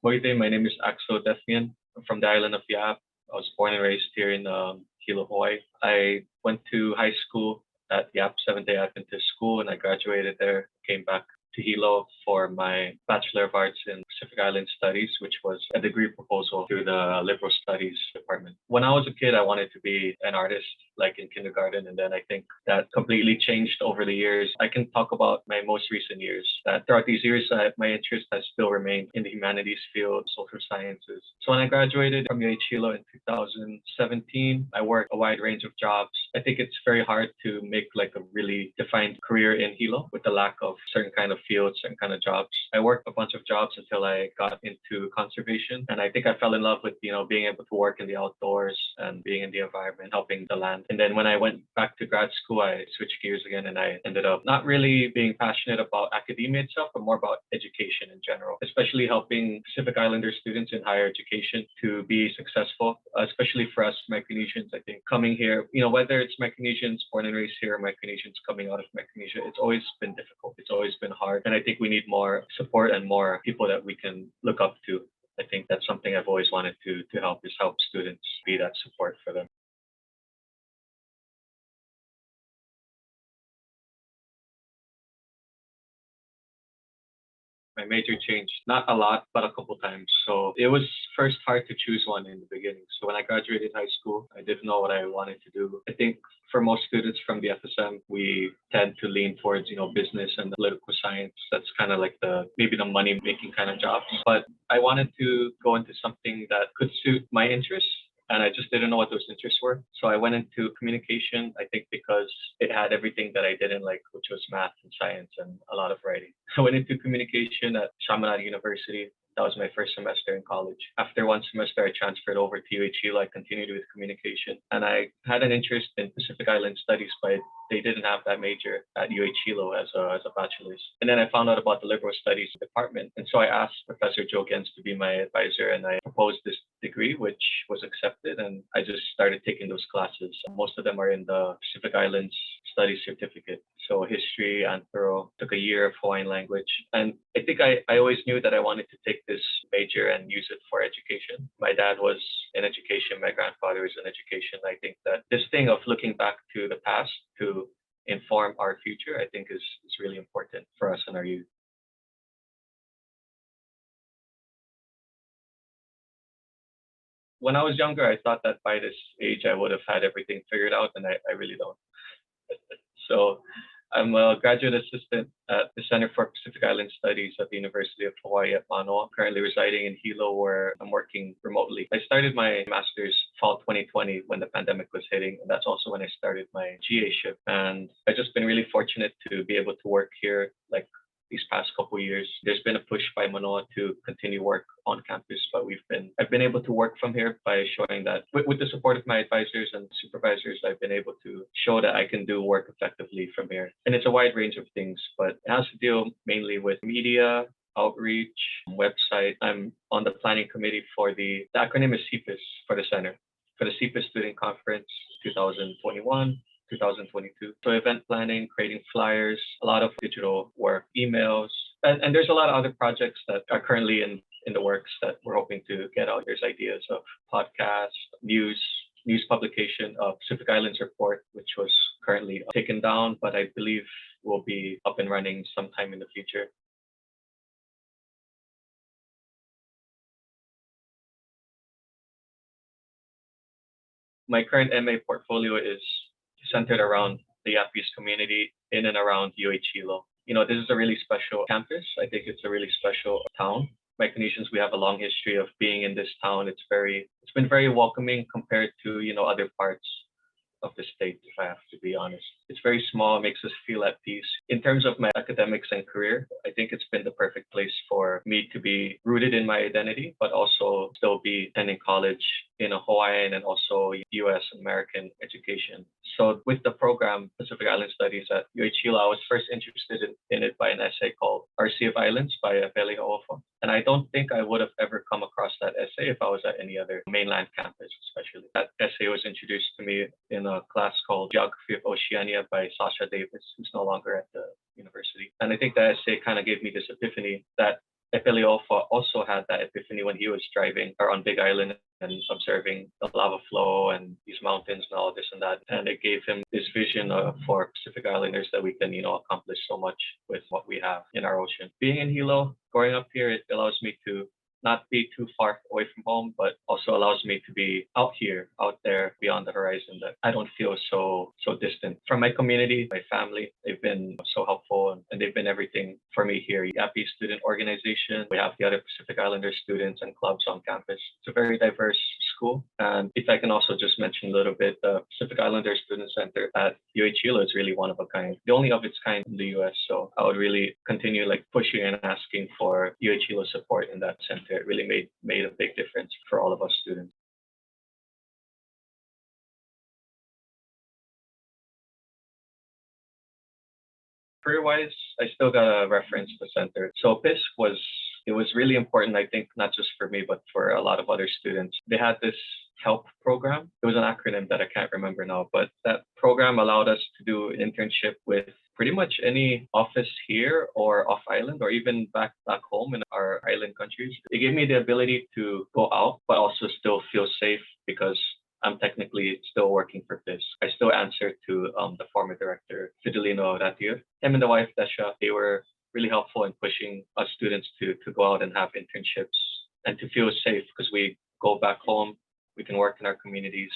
Moite, my name is Axel Defngin. I'm from the island of Yap. I was born and raised here in Hilo, Hawaii. I went to high school at Yap Seventh-day Adventist School, and I graduated there. Came back to Hilo for my Bachelor of Arts in Pacific Island Studies, which was a degree proposal through the Liberal Studies department. When I was a kid, I wanted to be an artist, like in kindergarten, and then I think that completely changed over the years. I can talk about my most recent years. That throughout these years, my interest has still remained in the humanities field, social sciences. So when I graduated from UH Hilo in 2017, I worked a wide range of jobs. I think it's very hard to make like a really defined career in Hilo with the lack of certain kind of fields, certain kind of jobs. I worked a bunch of jobs until I got into conservation, and I think I fell in love with being able to work in the outdoors and being in the environment, helping the land. And then when I went back to grad school, I switched gears again, and I ended up not really being passionate about academia itself, but more about education in general, especially helping Pacific Islander students in higher education to be successful, especially for us Micronesians. I think coming here, whether it's Micronesians born and raised here or Micronesians coming out of Micronesia, it's always been difficult. It's always been hard. And I think we need more support and more people that we can look up to. I think that's something I've always wanted to help, is help students, be that support for them. My major changed not a lot, but a couple times. So it was first hard to choose one in the beginning. So when I graduated high school, I didn't know what I wanted to do. I think for most students from the FSM, we tend to lean towards, business and political science. That's kind of like maybe the money making kind of jobs. But I wanted to go into something that could suit my interests, and I just didn't know what those interests were. So I went into communication, I think because it had everything that I didn't like, which was math and science and a lot of writing. I went into communication at Chaminade University. That was my first semester in college. After one semester, I transferred over to UH Hilo. I continued with communication. And I had an interest in Pacific Island Studies, but they didn't have that major at UH Hilo as a bachelor's. And then I found out about the Liberal Studies department. And so I asked Professor Joe Gens to be my advisor, and I proposed this degree, which was accepted. And I just started taking those classes. Most of them are in the Pacific Islands Studies certificate. So history, anthro, took a year of Hawaiian language. And I think I always knew that I wanted to take this major and use it for education. My dad was in education. My grandfather was in education. I think that this thing of looking back to the past to inform our future, I think is really important for us and our youth. When I was younger, I thought that by this age, I would have had everything figured out, and I really don't. So I'm a graduate assistant at the Center for Pacific Island Studies at the University of Hawaii at Mamo, currently residing in Hilo, where I'm working remotely. I started my master's fall 2020 when the pandemic was hitting, and that's also when I started my GA-ship. And I've just been really fortunate to be able to work here like these past couple of years. There's been a push by Manoa to continue work on campus, but I've been able to work from here by showing that with the support of my advisors and supervisors, I've been able to show that I can do work effectively from here. And it's a wide range of things, but it has to deal mainly with media, outreach, website. I'm on the planning committee for the acronym is CPIS for the center, for the CPIS Student Conference 2021. 2022. So event planning, creating flyers, a lot of digital work, emails, and there's a lot of other projects that are currently in the works that we're hoping to get out. There's ideas of podcasts, news publication of Pacific Islands Report, which was currently taken down, but I believe will be up and running sometime in the future. My current MA portfolio is centered around the Yapese community in and around UH Hilo. This is a really special campus. I think it's a really special town. Micronesians, we have a long history of being in this town. It's been very welcoming compared to, other parts of the state, if I have to be honest. It's very small, makes us feel at peace. In terms of my academics and career, I think it's been the perfect place for me to be rooted in my identity, but also still be attending college in a Hawaiian and also US American education. So with the program Pacific Island Studies at UH Hilo, I was first interested in it by an essay called Our Sea of Islands by Pele Hau'ofa. And I don't think I would have ever come across that essay if I was at any other mainland campus, especially. That essay was introduced to me in a class called Geography of Oceania by Sasha Davis, who's no longer at the university. And I think that essay kind of gave me this epiphany that Epeleofa also had that epiphany when he was driving around Big Island and observing the lava flow and these mountains and all this and that. And it gave him this vision for Pacific Islanders that we can, accomplish so much with what we have in our ocean. Being in Hilo, growing up here, it allows me to not be too far away from home, but also allows me to be out here, out there beyond the horizon, that I don't feel so distant. From my community, my family, they've been so helpful and they've been everything for me here. YAPI Student Organization, we have the other Pacific Islander students and clubs on campus. It's a very diverse school. And if I can also just mention a little bit, the Pacific Islander Student Center at UH Hilo is really one of a kind, the only of its kind in the US. So I would really continue pushing and asking for UH Hilo support in that center. It really made a big difference for all of us students. Career-wise, I still got to reference the center. So PISC was really important, I think, not just for me, but for a lot of other students. They had this HELP program. It was an acronym that I can't remember now, but that program allowed us to do an internship with pretty much any office here or off island or even back home in our island countries. It gave me the ability to go out, but also still feel safe because I'm technically still working for PISC. I still answer to the former director, Fidelino Ratio. Him and the wife, Desha, they were really helpful in pushing us students to go out and have internships and to feel safe because we go back home, we can work in our communities,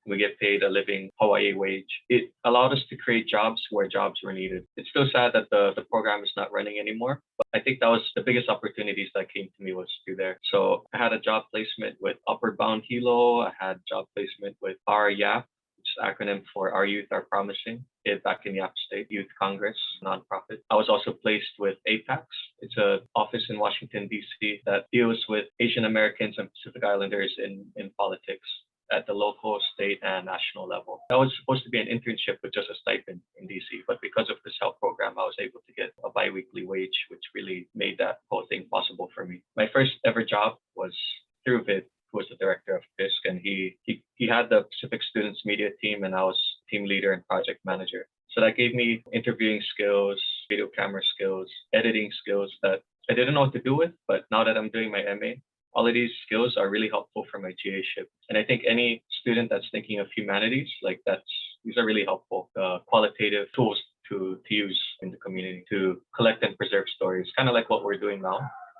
we get paid a living Hawaii wage. It allowed us to create jobs where jobs were needed. It's still sad that the program is not running anymore, but I think that was the biggest opportunities that came to me was through there. So I had a job placement with Upward Bound Hilo. I had job placement with our YAP, which is acronym for Our Youth Are Promising, back in Yap State Youth Congress, nonprofit. I was also placed with APAX. It's an office in Washington, D.C. that deals with Asian Americans and Pacific Islanders in politics at the local, state, and national level. That was supposed to be an internship with just a stipend in DC, but because of this help program, I was able to get a biweekly wage, which really made that whole thing possible for me. My first ever job was through Vid, who was the director of PISC, and he had the Pacific Students Media team, and I was team leader and project manager. So that gave me interviewing skills, video camera skills, editing skills that I didn't know what to do with, but now that I'm doing my MA, all of these skills are really helpful for my GA-ship. And I think any student that's thinking of humanities, these are really helpful, qualitative tools to use in the community to collect and preserve stories, kind of like what we're doing now.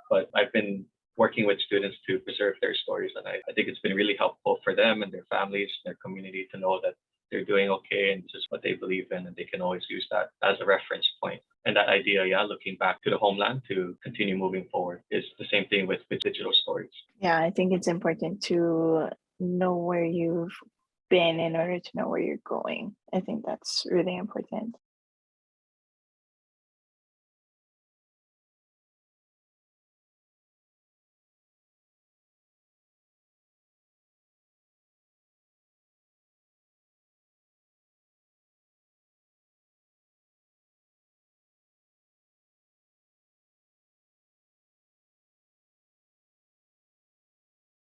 But I've been working with students to preserve their stories. And I think it's been really helpful for them and their families, and their community to know that they're doing okay and this is what they believe in, and they can always use that as a reference point. And that idea, looking back to the homeland to continue moving forward is the same thing with digital stories. Yeah, I think it's important to know where you've been in order to know where you're going. I think that's really important.